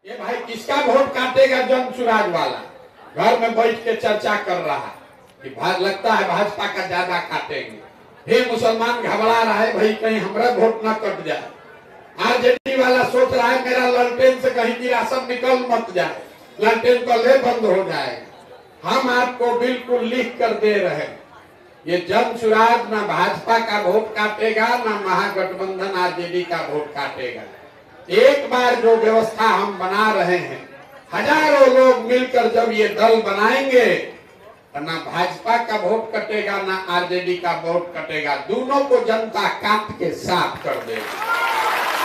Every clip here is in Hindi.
ये भाई किसका वोट काटेगा? जनसुराज वाला घर में बैठ के चर्चा कर रहा है कि लगता है भाजपा का ज्यादा काटेंगे। फिर मुसलमान घबरा रहा है भाई कहीं हमारा वोट ना कट जाए। आरजेडी वाला सोच रहा है मेरा लालटेन से कहीं भी राशन निकल मत जाए, लालटेन का ले बंद हो जाएगा। हम आपको बिल्कुल लिख कर दे रहे हैं, ये जनसुराज ना भाजपा का वोट काटेगा ना महागठबंधन आरजेडी का वोट काटेगा। एक बार जो व्यवस्था हम बना रहे हैं, हजारों लोग मिलकर जब ये दल बनाएंगे तो ना भाजपा का वोट कटेगा ना आरजेडी का वोट कटेगा, दोनों को जनता काट के साफ कर देगी,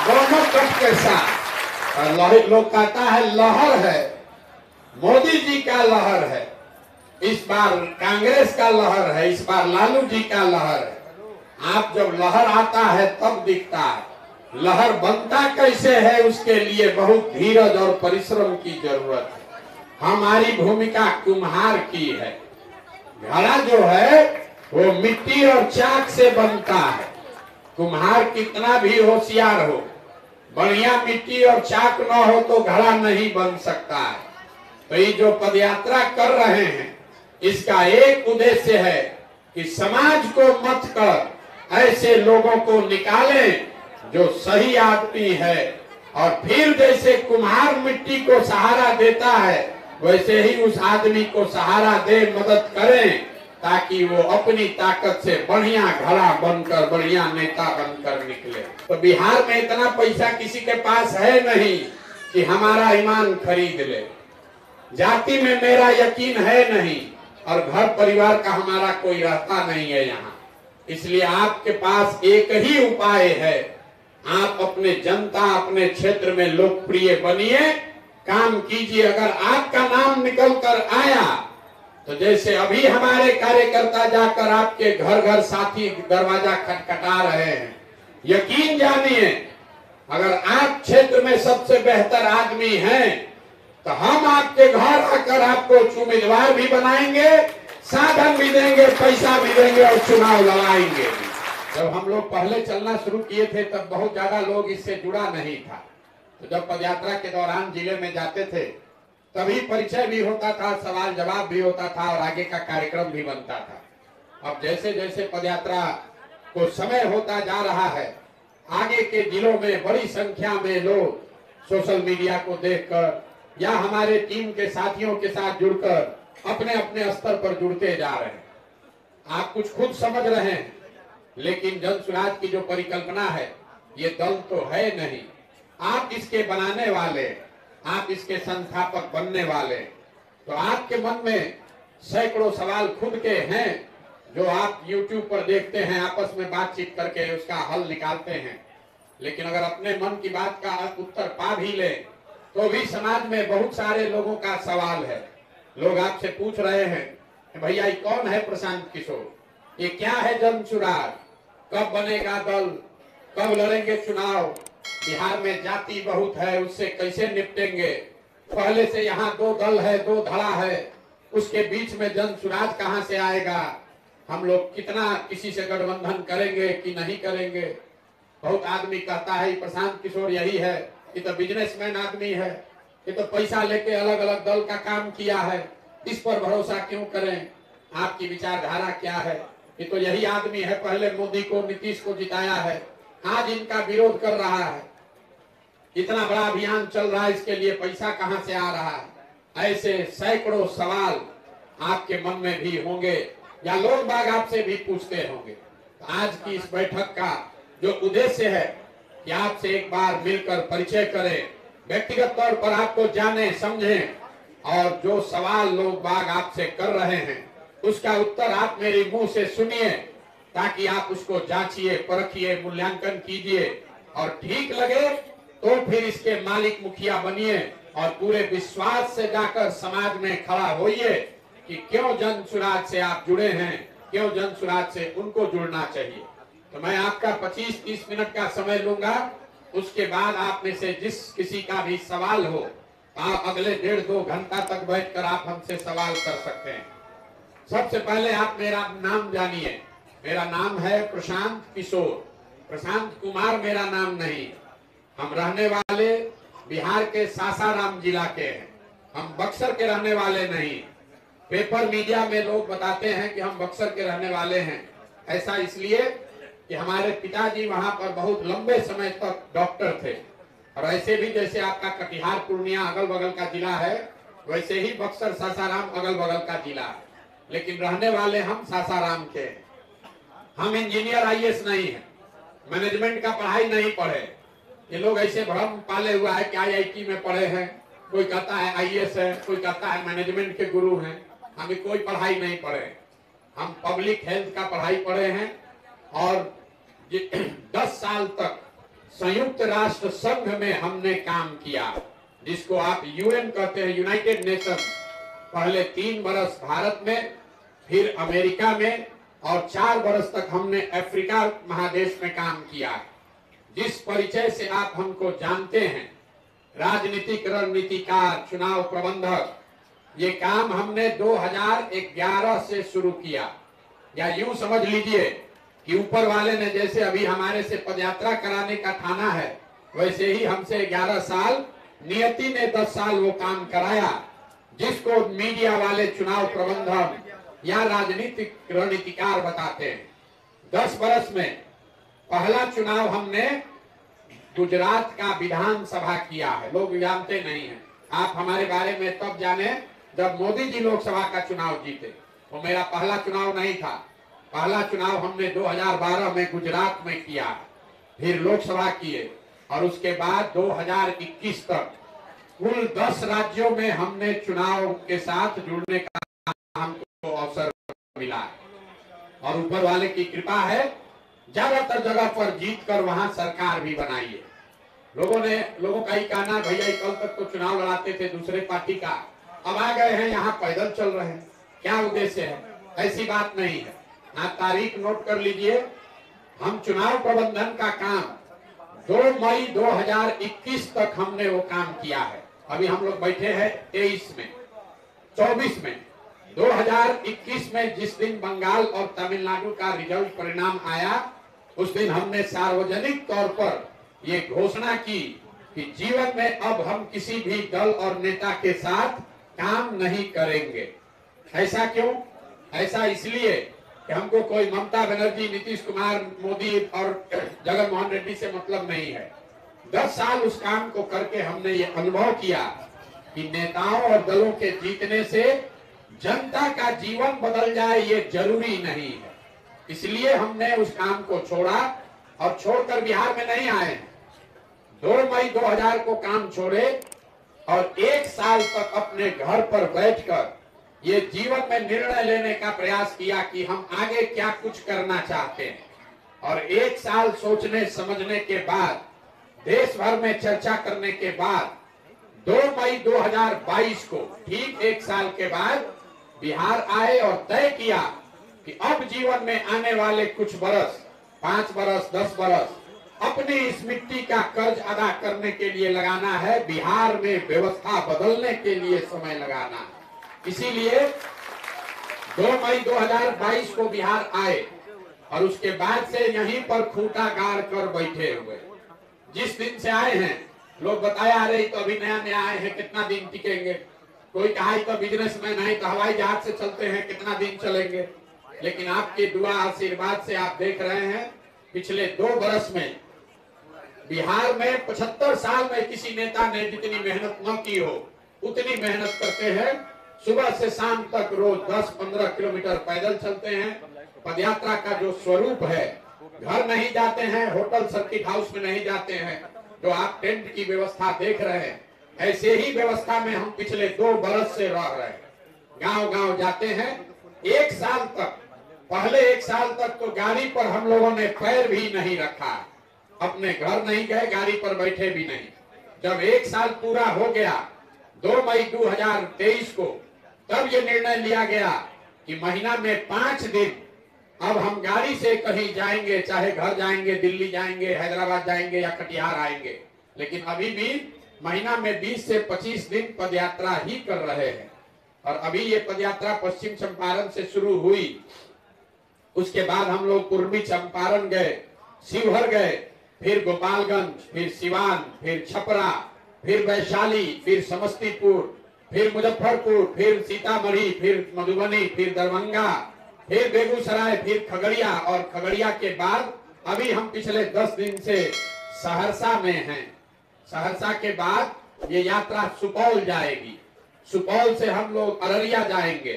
दोनों कट के साथ। और लोग कहता है लहर है, मोदी जी का लहर है, इस बार कांग्रेस का लहर है, इस बार लालू जी का लहर है। आप जब लहर आता है तब दिखता है, लहर बनता कैसे है उसके लिए बहुत धीरज और परिश्रम की जरूरत है। हमारी भूमिका कुम्हार की है। घड़ा जो है वो मिट्टी और चाक से बनता है। कुम्हार कितना भी होशियार हो, बढ़िया मिट्टी और चाक न हो तो घड़ा नहीं बन सकता है। तो ये जो पदयात्रा कर रहे हैं इसका एक उद्देश्य है कि समाज को मत कर ऐसे लोगों को निकालें जो सही आदमी है, और फिर जैसे कुम्हार मिट्टी को सहारा देता है वैसे ही उस आदमी को सहारा दे, मदद करें, ताकि वो अपनी ताकत से बढ़िया घड़ा बनकर बढ़िया नेता बनकर निकले। तो बिहार में इतना पैसा किसी के पास है नहीं कि हमारा ईमान खरीद ले। जाति में मेरा यकीन है नहीं और घर परिवार का हमारा कोई रहता नहीं है यहाँ। इसलिए आपके पास एक ही उपाय है, आप अपने जनता अपने क्षेत्र में लोकप्रिय बनिए, काम कीजिए। अगर आपका नाम निकल कर आया तो जैसे अभी हमारे कार्यकर्ता जाकर आपके घर घर साथी दरवाजा खटखटा रहे हैं, यकीन जानिए अगर आप क्षेत्र में सबसे बेहतर आदमी हैं तो हम आपके घर आकर आपको उम्मीदवार भी बनाएंगे, साधन भी देंगे, पैसा भी देंगे और चुनाव लड़ाएंगे। जब हम लोग पहले चलना शुरू किए थे तब बहुत ज्यादा लोग इससे जुड़ा नहीं था। तो जब पदयात्रा के दौरान जिले में जाते थे तभी परिचय भी होता था, सवाल जवाब भी होता था और आगे का कार्यक्रम भी बनता था। अब जैसे जैसे पदयात्रा को समय होता जा रहा है, आगे के जिलों में बड़ी संख्या में लोग सोशल मीडिया को देखकर या हमारे टीम के साथियों के साथ जुड़कर अपने अपने स्तर पर जुड़ते जा रहे हैं। आप कुछ खुद समझ रहे हैं, लेकिन जनसुराज की जो परिकल्पना है ये दल तो है नहीं, आप इसके बनाने वाले, आप इसके संस्थापक बनने वाले। तो आपके मन में सैकड़ों सवाल खुद के हैं जो आप YouTube पर देखते हैं, आपस में बातचीत करके उसका हल निकालते हैं। लेकिन अगर अपने मन की बात का उत्तर पा भी ले तो भी समाज में बहुत सारे लोगों का सवाल है। लोग आपसे पूछ रहे हैं भैया ये कौन है प्रशांत किशोर, ये क्या है जनसुराज, कब बनेगा दल, कब लड़ेंगे चुनाव, बिहार में जाति बहुत है उससे कैसे निपटेंगे, पहले से यहाँ दो दल है, दो धड़ा है, उसके बीच में जनसुराज कहाँ से आएगा, हम लोग कितना किसी से गठबंधन करेंगे कि नहीं करेंगे। बहुत आदमी कहता है प्रशांत किशोर यही है, ये तो बिजनेसमैन आदमी है, ये तो पैसा लेके अलग अलग दल का काम किया है, इस पर भरोसा क्यों करें। आपकी विचारधारा क्या है? ये तो यही आदमी है, पहले मोदी को नीतीश को जिताया है, आज इनका विरोध कर रहा है, इतना बड़ा अभियान चल रहा है, इसके लिए पैसा कहां से आ रहा है। ऐसे सैकड़ों सवाल आपके मन में भी होंगे या लोग बाग आपसे भी पूछते होंगे। तो आज की इस बैठक का जो उद्देश्य है कि आपसे एक बार मिलकर परिचय करें, व्यक्तिगत तौर पर आपको जाने समझें, और जो सवाल लोग बाग आपसे कर रहे हैं उसका उत्तर आप मेरे मुंह से सुनिए, ताकि आप उसको जांचिए, परखिए, मूल्यांकन कीजिए, और ठीक लगे तो फिर इसके मालिक मुखिया बनिए और पूरे विश्वास से जाकर समाज में खड़ा होइए कि क्यों जनसुराज से आप जुड़े हैं, क्यों जनसुराज से उनको जुड़ना चाहिए। तो मैं आपका 25-30 मिनट का समय लूंगा, उसके बाद आप में से जिस किसी का भी सवाल हो आप अगले 1.5-2 घंटा तक बैठकर आप हमसे सवाल कर सकते हैं। सबसे पहले आप मेरा नाम जानिए। मेरा नाम है प्रशांत किशोर, प्रशांत कुमार मेरा नाम नहीं। हम रहने वाले बिहार के सासाराम जिला के हैं, हम बक्सर के रहने वाले नहीं। पेपर मीडिया में लोग बताते हैं कि हम बक्सर के रहने वाले हैं। ऐसा इसलिए कि हमारे पिताजी वहां पर बहुत लंबे समय तक डॉक्टर थे, और ऐसे भी जैसे आपका कटिहार पूर्णिया अगल बगल का जिला है, वैसे ही बक्सर सासाराम अगल बगल का जिला है, लेकिन रहने वाले हम सासाराम के हैं। हम इंजीनियर आईएएस नहीं है, मैनेजमेंट का पढ़ाई नहीं पढ़े। ये लोग ऐसे भ्रम पाले हुआ है कि आईआईटी में पढ़े हैं, कोई कहता है आईएएस है, कोई कहता है मैनेजमेंट के गुरु हैं। हमें कोई पढ़ाई नहीं पढ़े, हम पब्लिक हेल्थ का पढ़ाई पढ़े हैं, और 10 साल तक संयुक्त राष्ट्र संघ में हमने काम किया, जिसको आप यूएन कहते हैं, यूनाइटेड नेशन। पहले 3 बरस भारत में, फिर अमेरिका में, और 4 बरस तक हमने अफ्रीका महादेश में काम किया। जिस परिचय से आप हमको जानते हैं, राजनीतिक रणनीतिकार, चुनाव प्रबंधक, ये काम हमने 2011 से शुरू किया। या यूं समझ लीजिए कि ऊपर वाले ने जैसे अभी हमारे से पदयात्रा कराने का ठाना है, वैसे ही हमसे 11 साल, नियति ने 10 साल वो काम कराया, जिसको मीडिया वाले चुनाव प्रबंधक या राजनीतिक रणनीतिकार बताते हैं। 10 बरस में पहला चुनाव हमने गुजरात का विधानसभा किया है, लोग जानते नहीं है। आप हमारे बारे में तब जाने जब मोदी जी लोकसभा का चुनाव जीते। वो मेरा पहला चुनाव नहीं था, पहला चुनाव हमने 2012 में गुजरात में किया, फिर लोकसभा किए, और उसके बाद 2021 तक कुल 10 राज्यों में हमने चुनाव के साथ जुड़ने का हमको अवसर मिला। और ऊपर वाले की कृपा है, ज्यादातर जगह पर जीत कर वहां सरकार भी बनाई है। लोगों का ही कहना, भैया कल तक तो चुनाव लड़ाते थे दूसरे पार्टी का, अब आ गए हैं यहाँ पैदल चल रहे हैं, क्या उद्देश्य है? ऐसी बात नहीं है। आप तारीख नोट कर लीजिए, हम चुनाव प्रबंधन का काम 2 मई 2021 तक हमने वो काम किया है। अभी हम लोग बैठे हैं 23 में, 24 में। 2021 में जिस दिन बंगाल और तमिलनाडु का रिजल्ट परिणाम आया, उस दिन हमने सार्वजनिक तौर पर ये घोषणा की कि जीवन में अब हम किसी भी दल और नेता के साथ काम नहीं करेंगे। ऐसा क्यों? ऐसा इसलिए कि हमको कोई ममता बनर्जी, नीतीश कुमार, मोदी और जगन मोहन रेड्डी से मतलब नहीं है। 10 साल उस काम को करके हमने ये अनुभव किया कि नेताओं और दलों के जीतने से जनता का जीवन बदल जाए ये जरूरी नहीं है। इसलिए हमने उस काम को छोड़ा, और छोड़कर बिहार में नहीं आए। 2 मई 2000 को काम छोड़े, और 1 साल तक अपने घर पर बैठकर ये जीवन में निर्णय लेने का प्रयास किया कि हम आगे क्या कुछ करना चाहते हैं। और 1 साल सोचने समझने के बाद, देश भर में चर्चा करने के बाद, 2 मई 2022 को, ठीक 1 साल के बाद बिहार आए और तय किया कि अब जीवन में आने वाले कुछ बरस, 5 बरस, 10 बरस, अपनी इस मिट्टी का कर्ज अदा करने के लिए लगाना है, बिहार में व्यवस्था बदलने के लिए समय लगाना है। इसीलिए 2 मई 2022 को बिहार आए, और उसके बाद से यहीं पर खूंटा गाड़ कर बैठे हुए। जिस दिन से आए हैं, लोग बताया, अरे तो अभी नया नया आए हैं, कितना दिन टिकेंगे? कोई कहा तो बिजनेसमैन है, तो हवाई जहाज से चलते हैं, कितना दिन चलेंगे? लेकिन आपकी दुआ आशीर्वाद से आप देख रहे हैं, पिछले 2 बरस में बिहार में 75 साल में किसी नेता ने जितनी मेहनत न की हो, उतनी मेहनत करते हैं। सुबह से शाम तक रोज 10-15 किलोमीटर पैदल चलते हैं। पदयात्रा का जो स्वरूप है, घर नहीं जाते हैं, होटल सर्किट हाउस में नहीं जाते हैं, जो आप टेंट की व्यवस्था देख रहे हैं, ऐसे ही व्यवस्था में हम पिछले 2 बरस से रह रहे हैं। गांव-गांव जाते हैं। 1 साल तक, पहले 1 साल तक तो गाड़ी पर हम लोगों ने पैर भी नहीं रखा, अपने घर नहीं गए, गाड़ी पर बैठे भी नहीं। जब 1 साल पूरा हो गया, 2 मई 2023 को, तब ये निर्णय लिया गया कि महीना में 5 दिन अब हम गाड़ी से कहीं जाएंगे, चाहे घर जाएंगे, दिल्ली जाएंगे, हैदराबाद जाएंगे या कटिहार आएंगे, लेकिन अभी भी महीना में 20 से 25 दिन पदयात्रा ही कर रहे हैं। और अभी ये पदयात्रा पश्चिम चंपारण से शुरू हुई, उसके बाद हम लोग पूर्वी चंपारण गए, शिवहर गए, फिर गोपालगंज, फिर सिवान, फिर छपरा, फिर वैशाली, फिर समस्तीपुर, फिर मुजफ्फरपुर, फिर सीतामढ़ी, फिर मधुबनी, फिर दरभंगा, फिर बेगूसराय, फिर खगड़िया, और खगड़िया के बाद अभी हम पिछले 10 दिन से सहरसा में हैं। सहरसा के बाद ये यात्रा सुपौल जाएगी, सुपौल से हम लोग अररिया जाएंगे,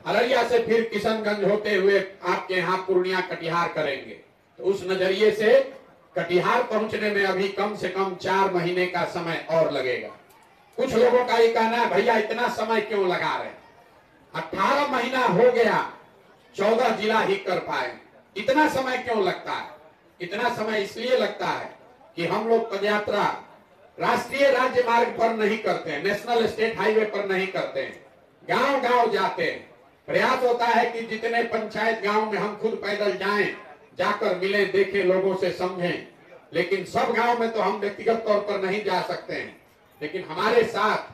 अररिया से फिर किशनगंज होते हुए आपके यहाँ पूर्णिया कटिहार करेंगे। तो उस नजरिए से कटिहार पहुंचने में अभी कम से कम 4 महीने का समय और लगेगा। कुछ लोगों का ये कहना है भैया इतना समय क्यों लगा रहे, 18 महीना हो गया, 14 जिला ही कर पाए, इतना समय क्यों लगता है? इतना समय इसलिए लगता है कि हम लोग पदयात्रा राष्ट्रीय राज्य मार्ग पर नहीं करते हैं, नेशनल स्टेट हाईवे पर नहीं करते हैं, गांव गांव जाते हैं। प्रयास होता है कि जितने पंचायत गांव में हम खुद पैदल जाएं, जाकर मिलें, देखें, लोगों से समझें। लेकिन सब गांव में तो हम व्यक्तिगत तौर पर नहीं जा सकते हैं, लेकिन हमारे साथ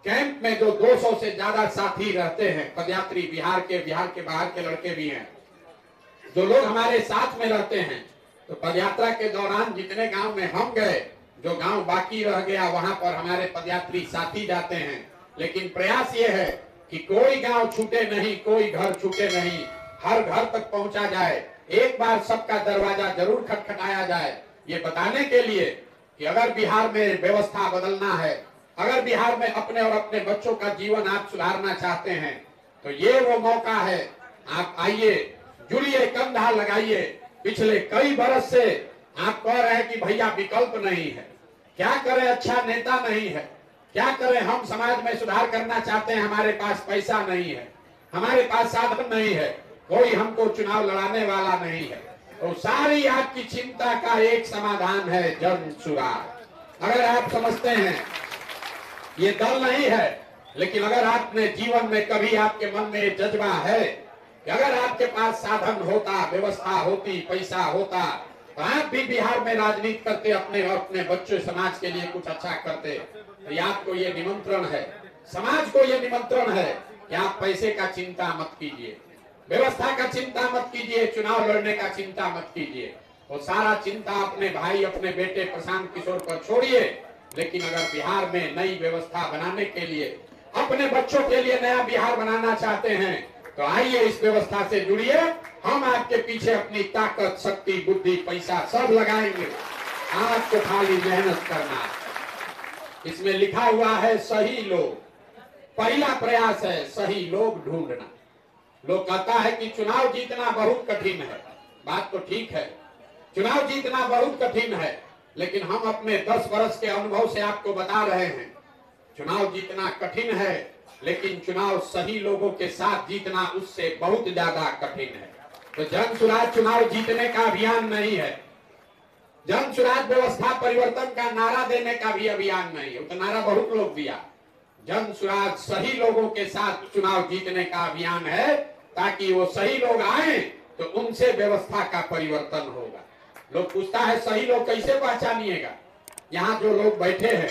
कैंप में जो 200 से ज्यादा साथी रहते हैं पदयात्री, बिहार के बाहर के लड़के भी हैं, जो लोग हमारे साथ में रहते हैं। तो पदयात्रा के दौरान जितने गांव में हम गए, जो गांव बाकी रह गया वहां पर हमारे पदयात्री साथी जाते हैं। लेकिन प्रयास ये है कि कोई गांव छूटे नहीं, कोई घर छूटे नहीं, हर घर तक पहुंचा जाए, एक बार सबका दरवाजा जरूर खटखटाया जाए, ये बताने के लिए कि अगर बिहार में व्यवस्था बदलना है, अगर बिहार में अपने और अपने बच्चों का जीवन आप सुधारना चाहते हैं, तो ये वो मौका है। आप आइए, जुड़िए, कंधा लगाइए। पिछले कई बरस से आप कह रहे हैं कि भैया विकल्प नहीं है, क्या करें, अच्छा नेता नहीं है, क्या करें, हम समाज में सुधार करना चाहते हैं, हमारे पास पैसा नहीं है, हमारे पास साधन नहीं है, कोई हमको चुनाव लड़ाने वाला नहीं है। तो सारी आपकी चिंता का एक समाधान है, जन सुराग। अगर आप समझते हैं ये दल नहीं है, लेकिन अगर आपने जीवन में कभी आपके मन में ये जज्बा है कि अगर आपके पास साधन होता, व्यवस्था होती, पैसा होता, तो आप भी बिहार में राजनीति करते, अपने और अपने बच्चों समाज के लिए कुछ अच्छा करते। तो आपको ये निमंत्रण है, समाज को ये निमंत्रण है कि आप पैसे का चिंता मत कीजिए, व्यवस्था का चिंता मत कीजिए, चुनाव लड़ने का चिंता मत कीजिए। वो सारा चिंता अपने भाई, अपने बेटे प्रशांत किशोर पर छोड़िए। लेकिन अगर बिहार में नई व्यवस्था बनाने के लिए, अपने बच्चों के लिए नया बिहार बनाना चाहते हैं, तो आइए इस व्यवस्था से जुड़िए। हम आपके पीछे अपनी ताकत, शक्ति, बुद्धि, पैसा सब लगाएंगे, आपको खाली मेहनत करना है। इसमें लिखा हुआ है सही लोग, पहला प्रयास है सही लोग ढूंढना। लोग कहता है कि चुनाव जीतना बहुत कठिन है, बात तो ठीक है, चुनाव जीतना बहुत कठिन है, लेकिन हम अपने 10 वर्ष के अनुभव से आपको बता रहे हैं, चुनाव जीतना कठिन है, लेकिन चुनाव सही लोगों के साथ जीतना उससे बहुत ज्यादा कठिन है। तो जन सुराज चुनाव जीतने का अभियान नहीं है, जन सुराज व्यवस्था परिवर्तन का नारा देने का भी अभियान नहीं है, तो नारा बहुत लोग दिया। जन सुराज सही लोगों के साथ चुनाव जीतने का अभियान है, ताकि वो सही लोग आए तो उनसे व्यवस्था का परिवर्तन होगा। लोग पूछता है सही लोग कैसे पहचानिएगा? यहाँ जो लोग बैठे हैं,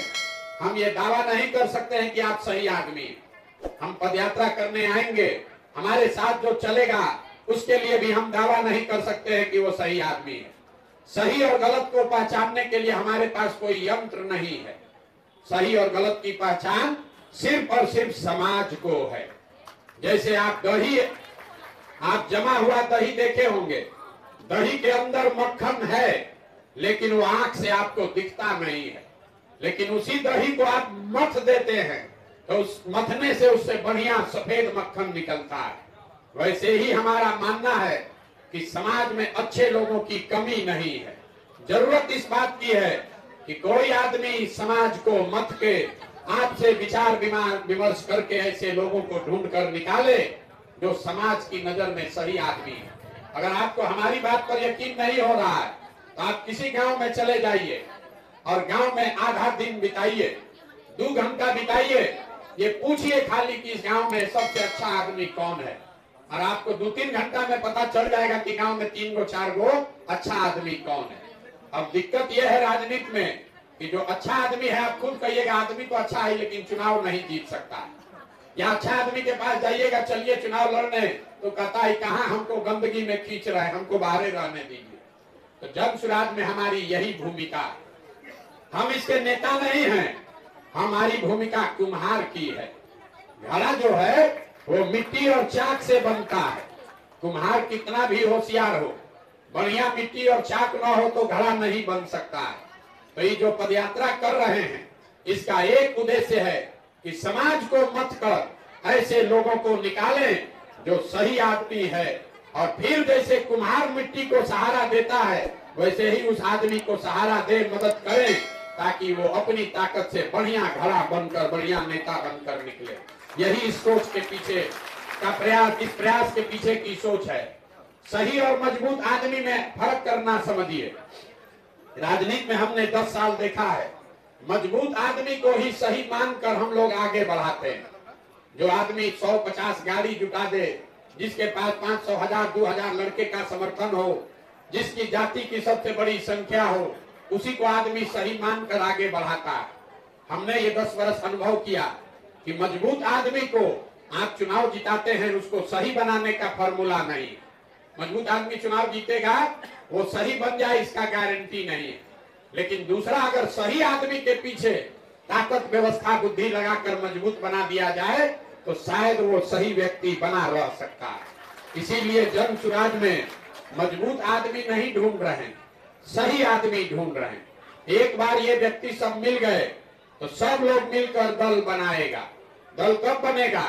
हम ये दावा नहीं कर सकते हैं कि आप सही आदमी हैं। हम पदयात्रा करने आएंगे, हमारे साथ जो चलेगा उसके लिए भी हम दावा नहीं कर सकते हैं कि वो सही आदमी है। सही और गलत को पहचानने के लिए हमारे पास कोई यंत्र नहीं है। सही और गलत की पहचान सिर्फ और सिर्फ समाज को है। जैसे आप दही, आप जमा हुआ दही देखे होंगे, दही के अंदर मक्खन है, लेकिन वो आंख से आपको दिखता नहीं है। लेकिन उसी दही को आप मथ देते हैं तो उस मथने से उससे बढ़िया सफेद मक्खन निकलता है। वैसे ही हमारा मानना है कि समाज में अच्छे लोगों की कमी नहीं है। जरूरत इस बात की है कि कोई आदमी समाज को मथ के आपसे विचार विमर्श करके ऐसे लोगों को ढूंढ कर निकाले जो समाज की नजर में सही आदमी है। अगर आपको हमारी बात पर यकीन नहीं हो रहा है तो आप किसी गांव में चले जाइए और गांव में आधा दिन बिताइए, 2 घंटा बिताइए, ये पूछिए खाली कि इस गांव में सबसे अच्छा आदमी कौन है, और आपको 2-3 घंटा में पता चल जाएगा कि गांव में 3-4 गो अच्छा आदमी कौन है। अब दिक्कत यह है राजनीति में कि जो अच्छा आदमी है, आप खुद कहिएगा आदमी तो अच्छा है लेकिन चुनाव नहीं जीत सकता। या अच्छा आदमी के पास जाइएगा, चलिए चुनाव लड़ने, तो कहता है कहाँ हमको गंदगी में खींच रहा है, हमको बाहर रहने दीजिए। तो जन सुराज में हमारी यही भूमिका है। हम इसके नेता नहीं हैं, हमारी भूमिका कुम्हार की है। घड़ा जो है वो मिट्टी और चाक से बनता है। कुम्हार कितना भी होशियार हो, बढ़िया मिट्टी और चाक न हो तो घड़ा नहीं बन सकता है। तो ये जो पदयात्रा कर रहे हैं, इसका एक उद्देश्य है कि समाज को मत कर ऐसे लोगों को निकालें जो सही आदमी है, और फिर जैसे कुम्हार मिट्टी को सहारा देता है वैसे ही उस आदमी को सहारा दे, मदद करें, ताकि वो अपनी ताकत से बढ़िया घड़ा बनकर, बढ़िया नेता बनकर निकले। यही इस सोच के पीछे का प्रयास, इस प्रयास के पीछे की सोच है। सही और मजबूत आदमी में फर्क करना समझिए। राजनीति में हमने 10 साल देखा है, मजबूत आदमी को ही सही मानकर हम लोग आगे बढ़ाते हैं। जो आदमी 150 गाड़ी जुटा दे, जिसके पास 500, 1000, 2000 लड़के का समर्थन हो, जिसकी जाति की सबसे बड़ी संख्या हो, उसी को आदमी सही मानकर आगे बढ़ाता है। हमने ये 10 वर्ष अनुभव किया कि मजबूत आदमी को आप चुनाव जिताते हैं, उसको सही बनाने का फॉर्मूला नहीं। मजबूत आदमी चुनाव जीतेगा, वो सही बन जाए इसका गारंटी नहीं है। लेकिन दूसरा, अगर सही आदमी के पीछे ताकत, व्यवस्था, बुद्धि लगाकर मजबूत बना दिया जाए तो शायद वो सही व्यक्ति बना रह सकता है। इसीलिए जन सुराज में मजबूत आदमी नहीं ढूंढ रहे हैं, सही आदमी ढूंढ रहे हैं। एक बार ये व्यक्ति सब मिल गए तो सब लोग मिलकर दल बनाएगा। दल कब बनेगा?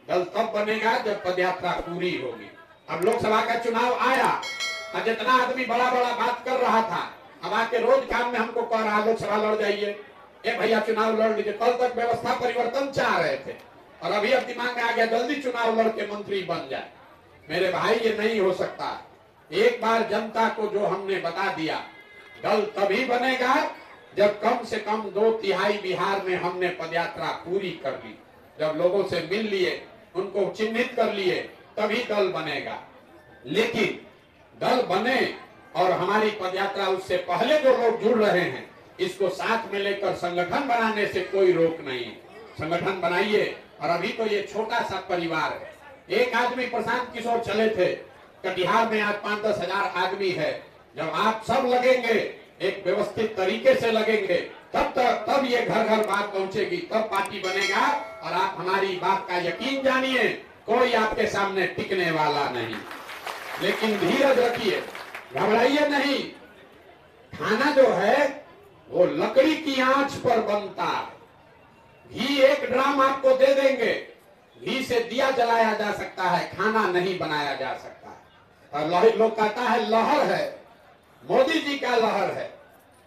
दल तब बनेगा जब पदयात्रा पूरी होगी। अब लोकसभा का चुनाव आया और जितना आदमी बड़ा बड़ा बात कर रहा था, अब आके रोज काम में हमको कह रहा लोकसभा लड़ जाइए, ए भैया चुनाव लड़ लीजिए। कल तक व्यवस्था परिवर्तन चाह रहे थे और अभी अब दिमाग में आ गया जल्दी चुनाव लड़ के मंत्री बन जाए। मेरे भाई, ये नहीं हो सकता। एक बार जनता को जो हमने बता दिया, दल तभी बनेगा जब कम से कम 2/3 बिहार में हमने पदयात्रा पूरी कर ली। जब लोगों से मिल लिए, उनको चिन्हित कर लिए, तभी दल बनेगा। लेकिन दल बने और हमारी पदयात्रा उससे पहले जो लोग जुड़ रहे हैं, इसको साथ में लेकर संगठन बनाने से कोई रोक नहीं है। संगठन बनाइए। और अभी तो ये छोटा सा परिवार है। एक आदमी प्रशांत किशोर चले थे, कटिहार में आज 5-10 हजार आदमी है। जब आप सब लगेंगे, एक व्यवस्थित तरीके से लगेंगे, तब ये घर घर बात पहुंचेगी, तब पार्टी बनेगा। और आप हमारी बात का यकीन जानिए, कोई आपके सामने टिकने वाला नहीं। लेकिन धीरज रखिए, घबराइए नहीं। खाना जो है वो लकड़ी की आंच पर बनता है। घी 1 ड्राम आपको दे देंगे, घी से दिया जलाया जा सकता है, खाना नहीं बनाया जा सकता। और लोग कहता है लहर है, मोदी जी का लहर है,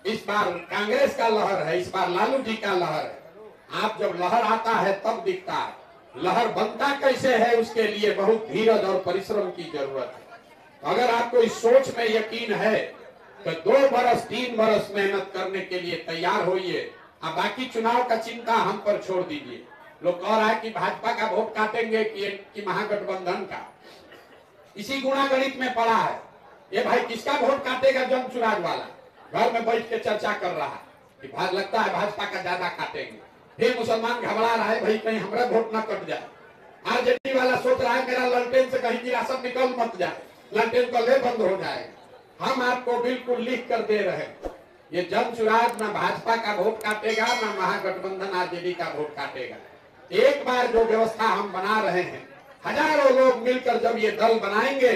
इस बार कांग्रेस का लहर है, इस बार लालू जी का लहर है। आप जब लहर आता है तब दिखता है। लहर बनता कैसे है, उसके लिए बहुत धीरज और परिश्रम की जरूरत है। अगर आपको इस सोच में यकीन है तो 2 बरस 3 बरस मेहनत करने के लिए तैयार होइए। अब बाकी चुनाव का चिंता हम पर छोड़ दीजिए। लोग कह रहा है कि भाजपा का वोट काटेंगे कि महागठबंधन का। इसी गुणागणित में पड़ा है। ये भाई किसका वोट काटेगा? जन सुराज वाला घर में बैठ के चर्चा कर रहा है कि लगता है भाजपा का ज्यादा काटेंगे। फिर मुसलमान घबरा रहा है, भाई कहीं हमारा वोट न कट जाए। आरजेडी वाला सोच रहा है मेरा ललटेन से कहीं विरासत निकल मत जाए, ललटेन कल बंद हो जाएगा। हम आपको बिल्कुल लिख कर दे रहे हैं, ये जन सुराज ना भाजपा का वोट काटेगा, ना महागठबंधन आरजेडी का वोट काटेगा। एक बार जो व्यवस्था हम बना रहे हैं, हजारों लोग मिलकर जब ये दल बनाएंगे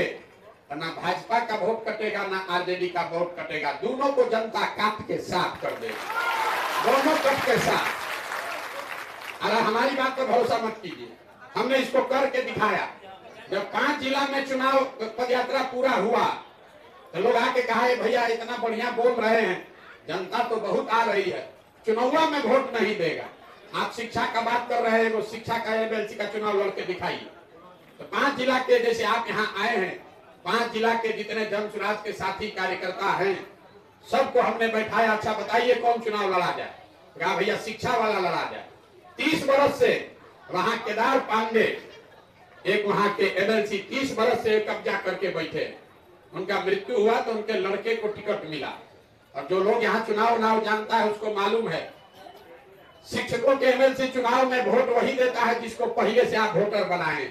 तो ना भाजपा का वोट कटेगा, ना आरजेडी का वोट कटेगा। दोनों को जनता काट के साफ कर देगी, दोनों कट के साफ। अरे हमारी बात पर भरोसा मत कीजिए, हमने इसको करके दिखाया। जब 5 जिला में चुनाव पदयात्रा पूरा हुआ तो लोग आके कहा भैया इतना बढ़िया बोल रहे हैं, जनता तो बहुत आ रही है, चुनाव में वोट नहीं देगा। आप शिक्षा का बात कर रहे हैं, वो शिक्षा का एमएलसी का चुनाव लड़के दिखाइए। तो 5 जिला के, जैसे आप यहाँ आए हैं, 5 जिला के जितने जन सुराज के साथी कार्यकर्ता हैं, सबको हमने बैठाया। अच्छा बताइए कौन चुनाव लड़ा जाए? कहा भैया शिक्षा वाला लड़ा जाए। 30 बरस से वहां केदार पांडे, एक वहां के एमएलसी, 30 बरस से कब्जा करके बैठे। उनका मृत्यु हुआ तो उनके लड़के को टिकट मिला। और जो लोग यहाँ चुनाव जानता है उसको मालूम है, शिक्षकों के एमएलसी चुनाव में वोट वही देता है जिसको पहले से आप वोटर बनाए।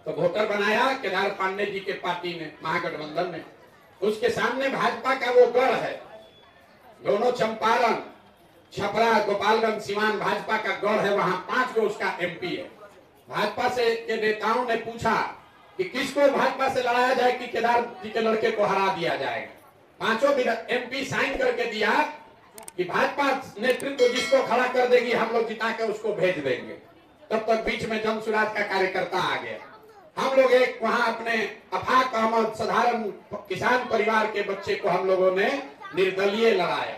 तो वोटर बनाया केदार पांडे जी के पार्टी ने, महागठबंधन ने। उसके सामने भाजपा का वो गढ़ है। दोनों छपरा, गोपालगंज, सिवान भाजपा का गढ़ है, वहां 5 गो उसका एमपी है। भाजपा से के नेताओं ने पूछा कि किसको भाजपा से लड़ाया जाए कि केदार जी के लड़के को हरा दिया जाएगा। 5 एमपी साइन करके दिया कि भाजपा नेतृत्व जिसको खड़ा कर देगी हम लोग जिता के उसको भेज देंगे। तब तक बीच में जन सुराज का कार्यकर्ता आ गया। हम लोग एक वहां अपने अफाक अहमद साधारण किसान परिवार के बच्चे को हम लोगों ने निर्दलीय लड़ाया।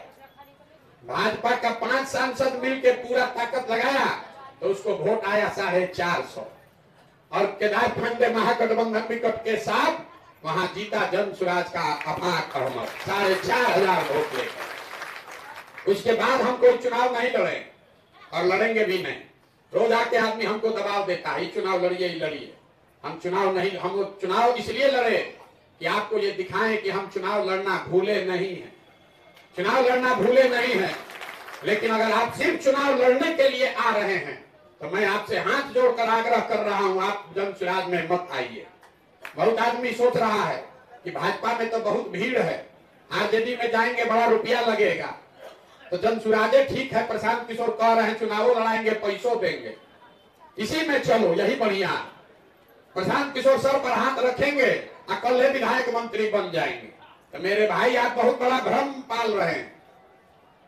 भाजपा का 5 सांसद मिलकर पूरा ताकत लगाया तो उसको वोट आया 450 और केदार खंडे महागठबंधन विकट के साथ वहां जीता जन सुराज का अफाक अहमद 4500 वोट लेकर। उसके बाद हम कोई चुनाव नहीं लड़े और लड़ेंगे भी नहीं। रोज आके आदमी हमको दबाव देता है, चुनाव लड़िए ही लड़िए। हम चुनाव नहीं, हम चुनाव इसलिए लड़े कि आपको ये दिखाएं कि हम चुनाव लड़ना भूले नहीं है। चुनाव लड़ना भूले नहीं है, लेकिन अगर आप सिर्फ चुनाव लड़ने के लिए आ रहे हैं तो मैं आपसे हाथ जोड़कर आग्रह कर रहा हूं, आप जन सुराज में मत आइए। बहुत आदमी सोच रहा है कि भाजपा में तो बहुत भीड़ है, आरजेडी में जाएंगे बड़ा रुपया लगेगा, तो जन सुराजे ठीक है। प्रशांत किशोर कह रहे हैं चुनाव लड़ाएंगे, पैसों देंगे, इसी में चलो, यही बढ़िया। प्रशांत किशोर सर पर हाथ रखेंगे, अकेले विधायक मंत्री बन जाएंगे। तो मेरे भाई आप बहुत बड़ा भ्रम पाल रहे हैं।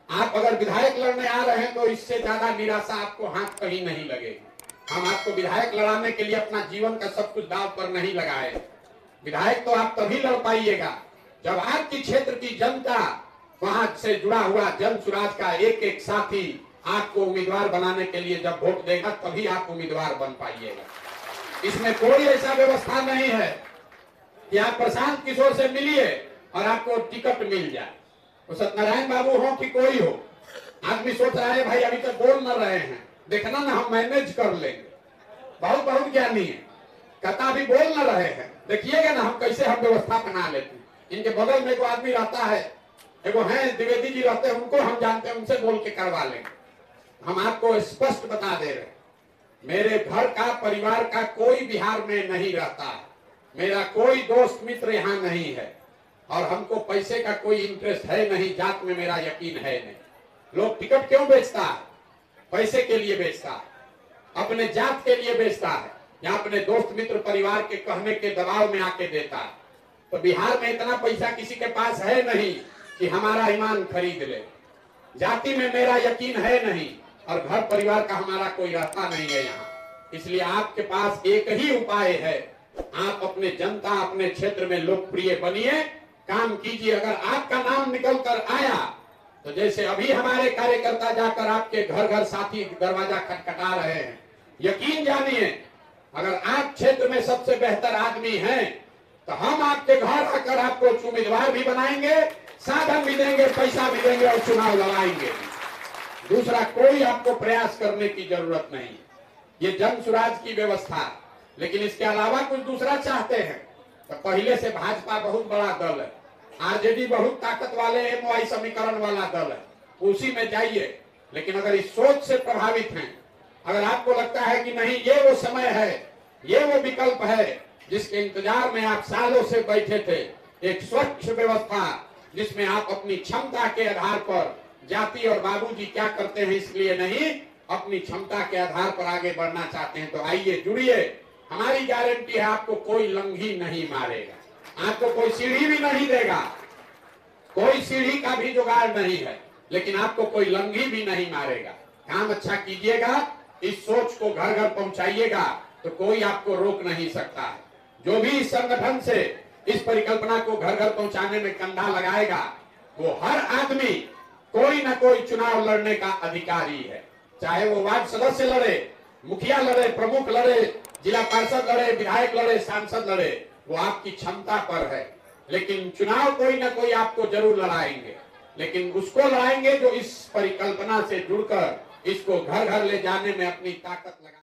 आप अगर विधायक लड़ने आ रहे हैं तो इससे ज्यादा निराशा आपको हाथ कहीं नहीं लगेगी। हम आपको विधायक लड़ाने के लिए अपना जीवन का सब कुछ दांव पर नहीं लगाए। विधायक तो आप तभी लड़ पाइएगा जब आपकी क्षेत्र की जनता, वहां से जुड़ा हुआ जन सुराज का एक एक साथी आपको उम्मीदवार बनाने के लिए जब वोट देगा, तभी आप उम्मीदवार बन पाइएगा। इसमें कोई ऐसा व्यवस्था नहीं है कि आप प्रशांत किशोर से मिलिए और आपको टिकट मिल जाए। तो सत्यनारायण बाबू हो कि कोई हो, आदमी सोच रहा है भाई अभी तक बोल न रहे हैं, देखना ना हम मैनेज कर लेंगे। बहुत ज्ञानी है, कहता अभी बोल न रहे हैं, देखिएगा ना हम कैसे हम व्यवस्था बना लेते हैं। इनके बगल में एक आदमी रहता है, एगो है द्विवेदी जी रहते हैं, उनको हम जानते हैं, उनसे बोल के करवा लेंगे। हम आपको स्पष्ट बता दे रहे हैं, मेरे घर का परिवार का कोई बिहार में नहीं रहता है, मेरा कोई दोस्त मित्र यहाँ नहीं है और हमको पैसे का कोई इंटरेस्ट है नहीं, जात में मेरा यकीन है नहीं। लोग टिकट क्यों बेचता है? पैसे के लिए बेचता है, अपने जात के लिए बेचता है या अपने दोस्त मित्र परिवार के कहने के दबाव में आके देता है। तो बिहार में इतना पैसा किसी के पास है नहीं कि हमारा ईमान खरीद ले। जाति में मेरा यकीन है नहीं और घर परिवार का हमारा कोई रहता नहीं है यहाँ। इसलिए आपके पास एक ही उपाय है, आप अपने जनता, अपने क्षेत्र में लोकप्रिय बनिए, काम कीजिए। अगर आपका नाम निकल कर आया तो जैसे अभी हमारे कार्यकर्ता जाकर आपके घर घर साथी दरवाजा खटखटा रहे हैं, यकीन जानिए अगर आप क्षेत्र में सबसे बेहतर आदमी हैं तो हम आपके घर आकर आपको उम्मीदवार भी बनाएंगे, साधन भी देंगे, पैसा भी देंगे और चुनाव लड़ाएंगे। दूसरा कोई आपको प्रयास करने की जरूरत नहीं। ये जन सुराज की व्यवस्था, लेकिन इसके अलावा कुछ दूसरा चाहते हैं तो पहले से भाजपा बहुत बड़ा दल है, आरजेडी बहुत ताकत वाले एमवाई समीकरण वाला दल है, उसी में जाइए। लेकिन अगर इस सोच से प्रभावित हैं, अगर आपको लगता है कि नहीं ये वो समय है, ये वो विकल्प है जिसके इंतजार में आप सालों से बैठे थे, एक स्वच्छ व्यवस्था जिसमें आप अपनी क्षमता के आधार पर, जाति और बाबूजी क्या करते हैं इसलिए नहीं, अपनी क्षमता के आधार पर आगे बढ़ना चाहते हैं, तो आइए जुड़िए। हमारी गारंटी है आपको कोई लंघी नहीं मारेगा, आपको कोई सीढ़ी भी नहीं देगा, कोई सीढ़ी का भी जुगाड़ नहीं है, लेकिन आपको कोई लंघी भी नहीं मारेगा। काम अच्छा कीजिएगा, इस सोच को घर घर पहुंचाइएगा तो कोई आपको रोक नहीं सकता है। जो भी इस संगठन से इस परिकल्पना को घर घर पहुंचाने में कंधा लगाएगा, वो हर आदमी कोई ना कोई चुनाव लड़ने का अधिकारी है, चाहे वो वार्ड सदस्य लड़े, मुखिया लड़े, प्रमुख लड़े, जिला पार्षद लड़े, विधायक लड़े, सांसद लड़े, वो आपकी क्षमता पर है। लेकिन चुनाव कोई ना कोई आपको जरूर लड़ाएंगे, लेकिन उसको लड़ाएंगे जो इस परिकल्पना से जुड़कर इसको घर घर ले जाने में अपनी ताकत लगा